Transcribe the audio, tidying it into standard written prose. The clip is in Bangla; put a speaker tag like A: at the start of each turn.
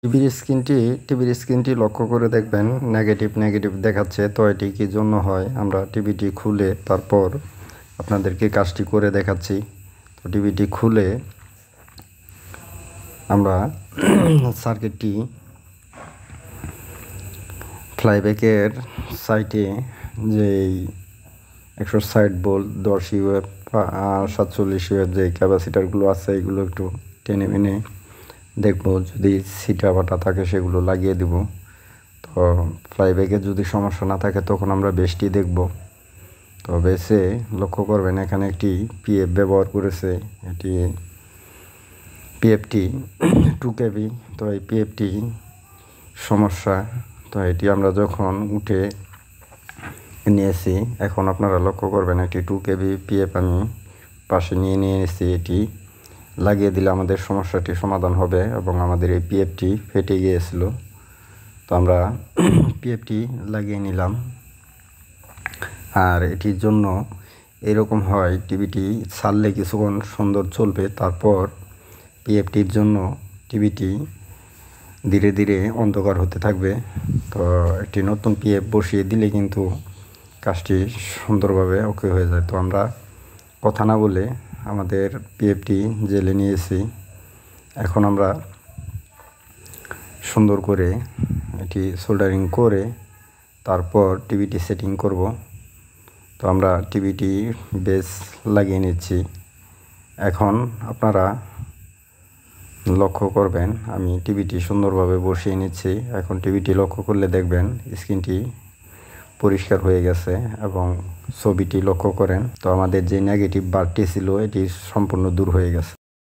A: টিভির স্ক্রিনটি লক্ষ্য করে দেখবেন নেগেটিভ দেখাচ্ছে। তো এটি কী জন্য হয়, আমরা টিভিটি খুলে তারপর আপনাদেরকে কাজটি করে দেখাচ্ছি। তো টিভিটি খুলে আমরা সার্কিটটি ফ্লাইব্যাকের সাইটে যেই 160 ভোল্ট 10 ইউএফ 47 ইউএফ যে ক্যাপাসিটারগুলো আছে এগুলো একটু টেনে মেনে দেখবো, যদি সিটা বাটা থাকে সেগুলো লাগিয়ে দিব। তো ফ্লাইব্যাকে যদি সমস্যা না থাকে তখন আমরা বেশটি দেখব। তো বেসে লক্ষ্য করবেন এখানে একটি পিএফ ব্যবহার করেছে, এটি পিএফটি 2 কেবি। তো এই পিএফটি সমস্যা, তো এটি আমরা যখন উঠে নিয়েছি, এখন আপনারা লক্ষ্য করবেন একটি 2 কেবি পিএফ আমি পাশে নিয়েছি। এটি লাগিয়ে দিলে আমাদের সমস্যাটি সমাধান হবে এবং আমাদের এই পিএফটি ফেটে গিয়েছিল। তো আমরা পিএফটি লাগিয়ে নিলাম। আর এটির জন্য এরকম হয়, টিভিটি ছাড়লে কিছুক্ষণ সুন্দর চলবে, তারপর পিএফটির জন্য টিভিটি ধীরে ধীরে অন্ধকার হতে থাকবে। তো একটি নতুন পিএফ বসিয়ে দিলে কিন্তু কাজটি সুন্দরভাবে ওকে হয়ে যায়। তো আমরা কথা না বলে আমাদের পিএফটি জেলে নিয়েছি। এখন আমরা সুন্দর করে এটি সোল্ডারিং করে তারপর টিভিটি সেটিং করব। তো আমরা টিভিটি বেস লাগিয়ে নিচ্ছি। এখন আপনারা লক্ষ্য করবেন আমি টিভিটি সুন্দরভাবে বসিয়ে নিচ্ছি। এখন টিভিটি লক্ষ্য করলে দেখবেন স্ক্রিনটি পরিষ্কার হয়ে গেছে এবং ছবিটি লক্ষ্য করেন। তো আমাদের যে নেগেটিভ বারটি ছিল এটি সম্পূর্ণ দূর হয়ে গেছে।